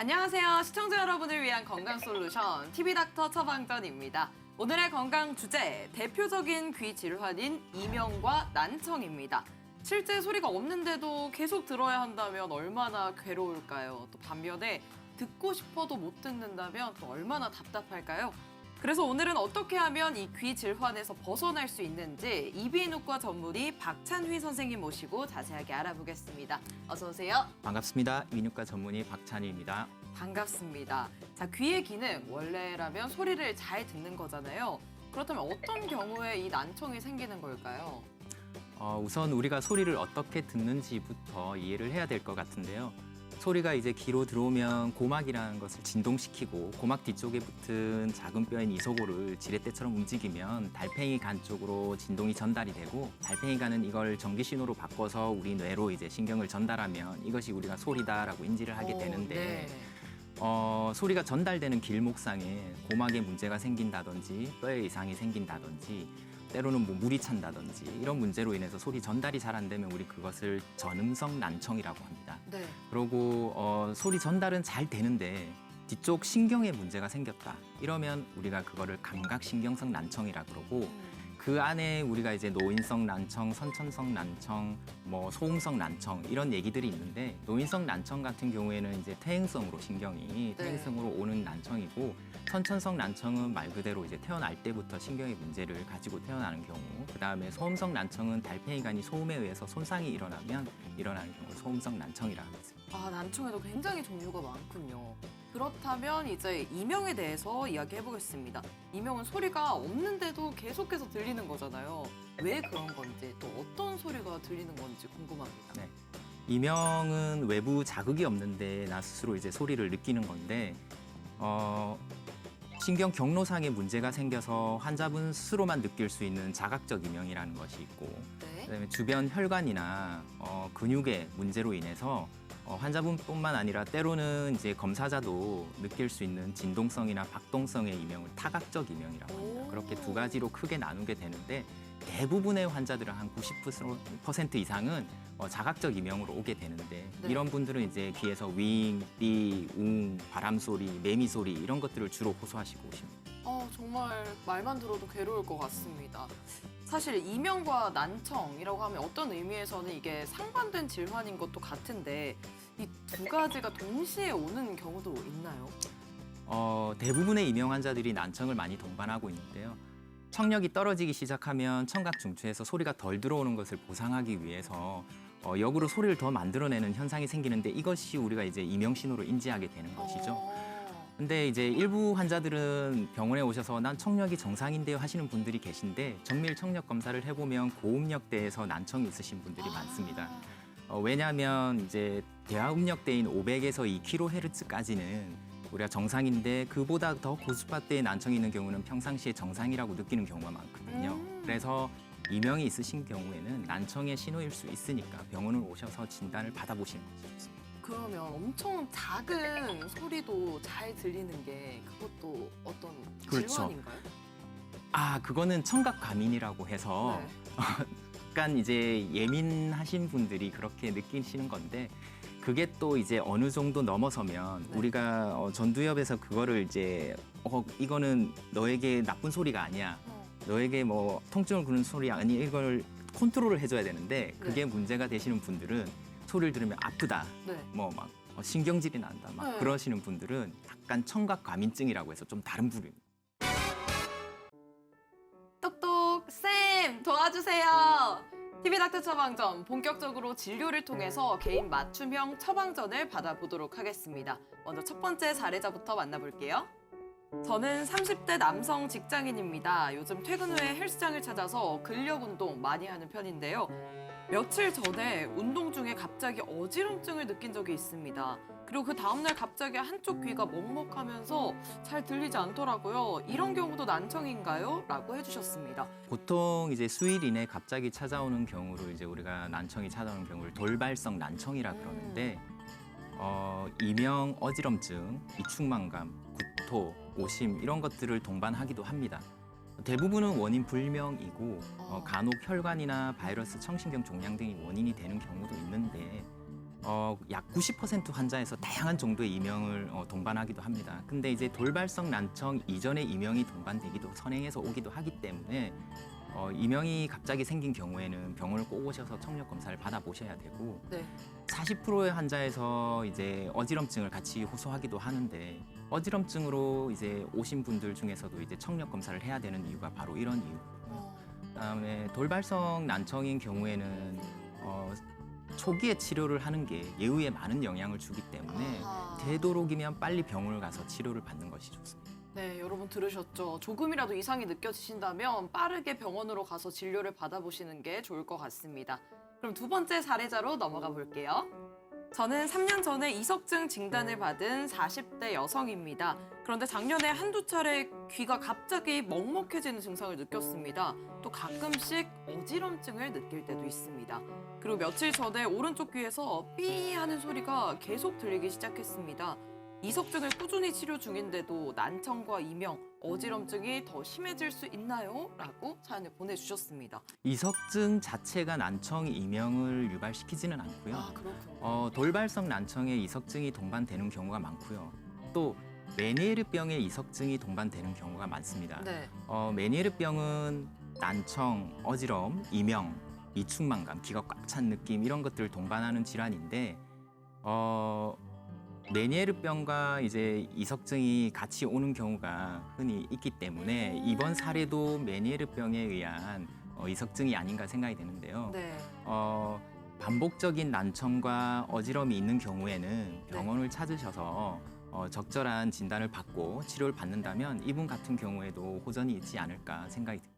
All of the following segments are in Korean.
안녕하세요. 시청자 여러분을 위한 건강 솔루션 TV닥터 처방전입니다. 오늘의 건강 주제, 대표적인 귀 질환인 이명과 난청입니다. 실제 소리가 없는데도 계속 들어야 한다면 얼마나 괴로울까요? 또 반면에 듣고 싶어도 못 듣는다면 또 얼마나 답답할까요? 그래서 오늘은 어떻게 하면 이 귀 질환에서 벗어날 수 있는지 이비인후과 전문의 박찬휘 선생님 모시고 자세하게 알아보겠습니다. 어서 오세요. 반갑습니다. 이비인후과 전문의 박찬휘입니다. 반갑습니다. 자, 귀의 기능, 원래라면 소리를 잘 듣는 거잖아요. 그렇다면 어떤 경우에 이 난청이 생기는 걸까요? 우선 우리가 소리를 어떻게 듣는지부터 이해를 해야 될 것 같은데요. 소리가 이제 귀로 들어오면 고막이라는 것을 진동시키고 고막 뒤쪽에 붙은 작은 뼈인 이소골을 지렛대처럼 움직이면 달팽이 간 쪽으로 진동이 전달이 되고 달팽이 간은 이걸 전기 신호로 바꿔서 우리 뇌로 이제 신경을 전달하면 이것이 우리가 소리다라고 인지를 하게 되는데 소리가 전달되는 길목상에 고막에 문제가 생긴다든지 뼈에 이상이 생긴다든지 때로는 뭐 물이 찬다든지 이런 문제로 인해서 소리 전달이 잘 안 되면 우리 그것을 전음성 난청이라고 합니다. 네. 그리고 소리 전달은 잘 되는데 뒤쪽 신경에 문제가 생겼다. 이러면 우리가 그거를 감각신경성 난청이라 그러고 그 안에 우리가 이제 노인성 난청, 선천성 난청, 뭐 소음성 난청 이런 얘기들이 있는데 노인성 난청 같은 경우에는 이제 퇴행성으로 신경이 퇴행성으로 오는 난청이고 선천성 난청은 말 그대로 이제 태어날 때부터 신경의 문제를 가지고 태어나는 경우 그다음에 소음성 난청은 달팽이관이 소음에 의해서 손상이 일어나면 일어나는 경우를 소음성 난청이라고 합니다. 아, 난청에도 굉장히 종류가 많군요. 그렇다면 이제 이명에 대해서 이야기해보겠습니다. 이명은 소리가 없는데도 계속해서 들리는 거잖아요. 왜 그런 건지, 또 어떤 소리가 들리는 건지 궁금합니다. 네. 이명은 외부 자극이 없는데 나 스스로 이제 소리를 느끼는 건데 신경 경로상에 문제가 생겨서 환자분 스스로만 느낄 수 있는 자각적 이명이라는 것이 있고 네. 그다음에 주변 혈관이나 근육의 문제로 인해서 환자분뿐만 아니라 때로는 이제 검사자도 느낄 수 있는 진동성이나 박동성의 이명을 타각적 이명이라고 합니다. 그렇게 두 가지로 크게 나누게 되는데 대부분의 환자들은 한 90% 이상은 자각적 이명으로 오게 되는데 네. 이런 분들은 이제 귀에서 윙, 삐, 웅, 바람 소리, 매미 소리 이런 것들을 주로 호소하시고 오십니다. 정말 말만 들어도 괴로울 것 같습니다. 사실 이명과 난청이라고 하면 어떤 의미에서는 이게 상반된 질환인 것도 같은데 이 두 가지가 동시에 오는 경우도 있나요? 대부분의 이명 환자들이 난청을 많이 동반하고 있는데요. 청력이 떨어지기 시작하면 청각 중추에서 소리가 덜 들어오는 것을 보상하기 위해서 역으로 소리를 더 만들어내는 현상이 생기는데 이것이 우리가 이제 이명 신호로 인지하게 되는 것이죠. 근데 이제 일부 환자들은 병원에 오셔서 난 청력이 정상인데요 하시는 분들이 계신데 정밀 청력 검사를 해보면 고음역대에서 난청이 있으신 분들이 많습니다. 왜냐하면 이제 대하음역대인 500에서 2kHz까지는 우리가 정상인데 그보다 더 고주파대의 난청이 있는 경우는 평상시에 정상이라고 느끼는 경우가 많거든요. 그래서 이명이 있으신 경우에는 난청의 신호일 수 있으니까 병원을 오셔서 진단을 받아보시는 것이 좋습니다. 그러면 엄청 작은 소리도 잘 들리는 게 그것도 어떤 그렇죠. 질환인가요? 그거는 청각 과민이라고 해서 네. 약간 이제 예민하신 분들이 그렇게 느끼시는 건데 그게 또 이제 어느 정도 넘어서면 네. 우리가 전두엽에서 그거를 이제 이거는 너에게 나쁜 소리가 아니야. 너에게 뭐 통증을 주는 소리 아니 이걸 컨트롤을 해줘야 되는데 그게 문제가 되시는 분들은 소리를 들으면 아프다. 네. 뭐 막 신경질이 난다. 막 네. 그러시는 분들은 약간 청각 과민증이라고 해서 좀 다른 부류입니다. 똑똑 쌤 도와주세요. TV닥터 처방전 본격적으로 진료를 통해서 개인 맞춤형 처방전을 받아보도록 하겠습니다. 먼저 첫 번째 사례자부터 만나볼게요. 저는 30대 남성 직장인입니다. 요즘 퇴근 후에 헬스장을 찾아서 근력 운동 많이 하는 편인데요. 며칠 전에 운동 중에 갑자기 어지럼증을 느낀 적이 있습니다. 그리고 그 다음날 갑자기 한쪽 귀가 먹먹하면서 잘 들리지 않더라고요. 이런 경우도 난청인가요? 라고 해주셨습니다. 보통 이제 수일 이내 갑자기 찾아오는 경우를 이제 우리가 난청이 찾아오는 경우를 돌발성 난청이라 그러는데 이명, 어지럼증, 이충만감, 구토, 오심 이런 것들을 동반하기도 합니다. 대부분은 원인 불명이고 간혹 혈관이나 바이러스, 청신경 종양 등이 원인이 되는 경우도 있는데 약 90% 환자에서 다양한 정도의 이명을 동반하기도 합니다. 근데 이제 돌발성 난청 이전에 이명이 동반되기도 선행해서 오기도 하기 때문에 이명이 갑자기 생긴 경우에는 병원을 꼭 오셔서 청력 검사를 받아보셔야 되고 네. 40%의 환자에서 이제 어지럼증을 같이 호소하기도 하는데 어지럼증으로 이제 오신 분들 중에서도 이제 청력 검사를 해야 되는 이유가 바로 이런 이유. 그다음에 돌발성 난청인 경우에는 초기에 치료를 하는 게 예후에 많은 영향을 주기 때문에 아하. 되도록이면 빨리 병원을 가서 치료를 받는 것이 좋습니다. 네, 여러분 들으셨죠? 조금이라도 이상이 느껴지신다면 빠르게 병원으로 가서 진료를 받아보시는 게 좋을 것 같습니다. 그럼 두 번째 사례자로 넘어가 볼게요. 저는 3년 전에 이석증 진단을 받은 40대 여성입니다. 그런데 작년에 한두 차례 귀가 갑자기 먹먹해지는 증상을 느꼈습니다. 또 가끔씩 어지럼증을 느낄 때도 있습니다. 그리고 며칠 전에 오른쪽 귀에서 삐 하는 소리가 계속 들리기 시작했습니다. 이석증을 꾸준히 치료 중인데도 난청과 이명, 어지럼증이 더 심해질 수 있나요? 라고 사연을 보내주셨습니다. 이석증 자체가 난청 이명을 유발시키지는 않고요. 아, 그렇군요. 돌발성 난청에 이석증이 동반되는 경우가 많고요. 또 메니에르병에 이석증이 동반되는 경우가 많습니다. 네. 메니에르병은 난청, 어지러움, 이명, 이충만감, 귀가 꽉 찬 느낌 이런 것들을 동반하는 질환인데 메니에르병과 이제 이석증이 같이 오는 경우가 흔히 있기 때문에 이번 사례도 메니에르병에 의한 이석증이 아닌가 생각이 되는데요. 네. 반복적인 난청과 어지러움이 있는 경우에는 병원을 찾으셔서 적절한 진단을 받고 치료를 받는다면 이분 같은 경우에도 호전이 있지 않을까 생각이 듭니다.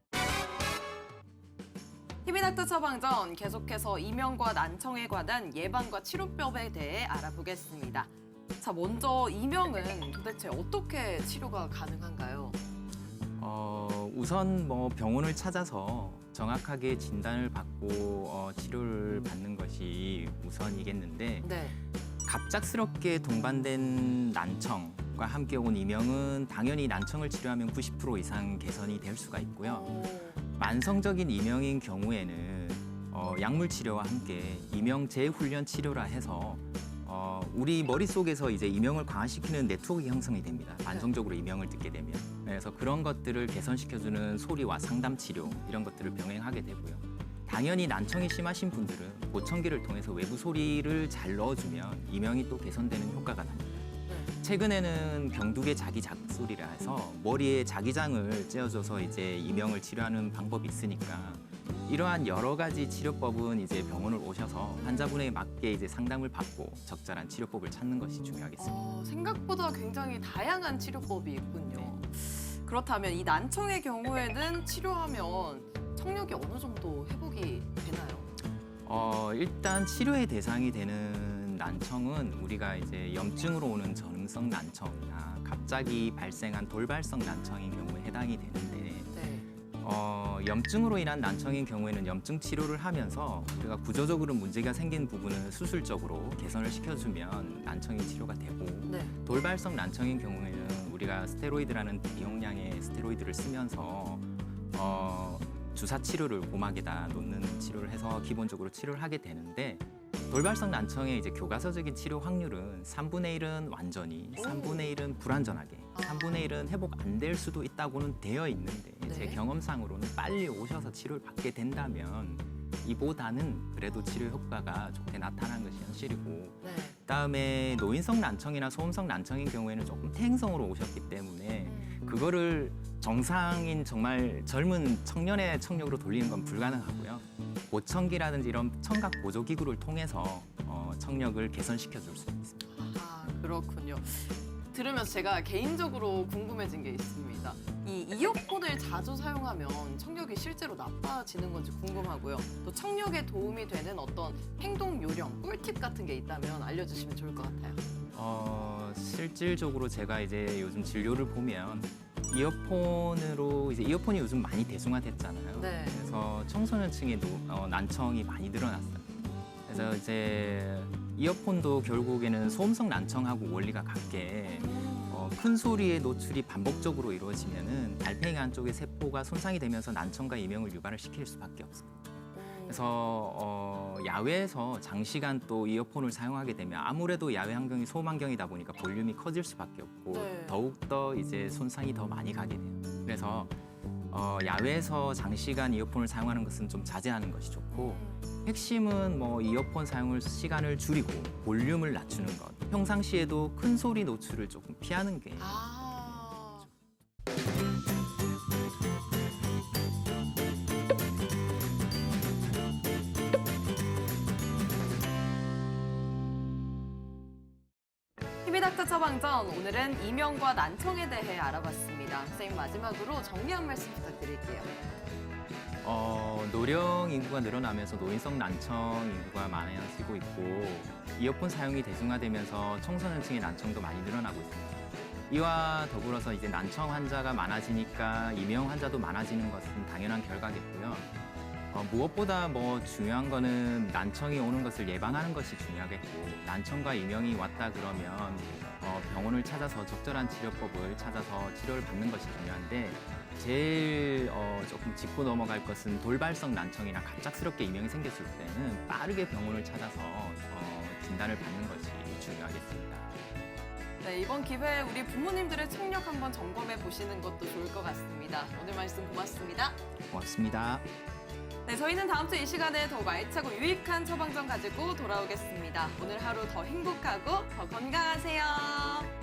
TV닥터 처방전 계속해서 이명과 난청에 관한 예방과 치료법에 대해 알아보겠습니다. 자, 먼저 이명은 도대체 어떻게 치료가 가능한가요? 우선 병원을 찾아서 정확하게 진단을 받고 치료를 받는 것이 우선이겠는데 네. 갑작스럽게 동반된 난청과 함께 온 이명은 당연히 난청을 치료하면 90% 이상 개선이 될 수가 있고요. 만성적인 이명인 경우에는 약물 치료와 함께 이명 재훈련 치료라 해서 우리 머릿속에서 이제 이명을 강화시키는 네트워크 형성이 됩니다. 만성적으로 이명을 듣게 되면. 그래서 그런 것들을 개선시켜주는 소리와 상담 치료 이런 것들을 병행하게 되고요. 당연히 난청이 심하신 분들은 보청기를 통해서 외부 소리를 잘 넣어주면 이명이 또 개선되는 효과가 납니다. 최근에는 경두개 자기 자극 소리라 해서 머리에 자기장을 쬐어줘서 이제 이명을 치료하는 방법이 있으니까 이러한 여러 가지 치료법은 이제 병원을 오셔서 환자분에 맞게 이제 상담을 받고 적절한 치료법을 찾는 것이 중요하겠습니다. 생각보다 굉장히 다양한 치료법이 있군요. 그렇다면 이 난청의 경우에는 치료하면 청력이 어느 정도 회복이 되나요? 일단 치료의 대상이 되는 난청은 우리가 이제 염증으로 오는 전음성 난청이나 갑자기 발생한 돌발성 난청인 경우에 해당이 되는데 염증으로 인한 난청인 경우에는 염증 치료를 하면서 우리가 구조적으로 문제가 생긴 부분을 수술적으로 개선을 시켜주면 난청이 치료가 되고 돌발성 난청인 경우에는 우리가 스테로이드라는 대용량의 스테로이드를 쓰면서 주사 치료를 고막에다 놓는 치료를 해서 기본적으로 치료를 하게 되는데 돌발성 난청의 이제 교과서적인 치료 확률은 3분의 1은 완전히, 3분의 1은 불완전하게, 3분의 1은 회복 안 될 수도 있다고는 되어 있는데 제 경험상으로는 빨리 오셔서 치료를 받게 된다면 이보다는 그래도 치료 효과가 좋게 나타나는 것이 현실이고 그다음에 노인성 난청이나 소음성 난청인 경우에는 조금 퇴행성으로 오셨기 때문에 그거를 정상인 정말 젊은 청년의 청력으로 돌리는 건 불가능하고요. 보청기라든지 이런 청각 보조 기구를 통해서 청력을 개선시켜 줄 수 있습니다. 아, 그렇군요. 들으면서 제가 개인적으로 궁금해진 게 있습니다. 이 이어폰을 자주 사용하면 청력이 실제로 나빠지는 건지 궁금하고요. 또 청력에 도움이 되는 어떤 행동 요령, 꿀팁 같은 게 있다면 알려주시면 좋을 것 같아요. 실질적으로 제가 이제 요즘 진료를 보면 이어폰으로 이제 이어폰이 요즘 많이 대중화됐잖아요. 그래서 청소년층에도 난청이 많이 늘어났어요. 그래서 이제 이어폰도 결국에는 소음성 난청하고 원리가 같게 큰 소리의 노출이 반복적으로 이루어지면은 달팽이 안쪽의 세포가 손상이 되면서 난청과 이명을 유발을 시킬 수밖에 없습니다. 그래서 야외에서 장시간 또 이어폰을 사용하게 되면 아무래도 야외 환경이 소음 환경이다 보니까 볼륨이 커질 수밖에 없고 네. 더욱더 이제 손상이 더 많이 가게 돼요. 그래서 야외에서 장시간 이어폰을 사용하는 것은 좀 자제하는 것이 좋고 핵심은 뭐 이어폰 사용을 시간을 줄이고 볼륨을 낮추는 것. 평상시에도 큰 소리 노출을 조금 피하는 게 아. TV닥터 처방전, 오늘은 이명과 난청에 대해 알아봤습니다. 선생님, 마지막으로 정리 한 말씀 부탁드릴게요. 노령 인구가 늘어나면서 노인성 난청 인구가 많아지고 있고 이어폰 사용이 대중화되면서 청소년층의 난청도 많이 늘어나고 있습니다. 이와 더불어서 이제 난청 환자가 많아지니까 이명 환자도 많아지는 것은 당연한 결과겠고요. 무엇보다 뭐 중요한 거는 난청이 오는 것을 예방하는 것이 중요하겠고 난청과 이명이 왔다 그러면 병원을 찾아서 적절한 치료법을 찾아서 치료를 받는 것이 중요한데 제일 조금 짚고 넘어갈 것은 돌발성 난청이나 갑작스럽게 이명이 생겼을 때는 빠르게 병원을 찾아서 진단을 받는 것이 중요하겠습니다. 네, 이번 기회에 우리 부모님들의 청력 한번 점검해 보시는 것도 좋을 것 같습니다. 오늘 말씀 고맙습니다. 고맙습니다. 네, 저희는 다음 주 이 시간에 더 알차고 유익한 처방전 가지고 돌아오겠습니다. 오늘 하루 더 행복하고 더 건강하세요.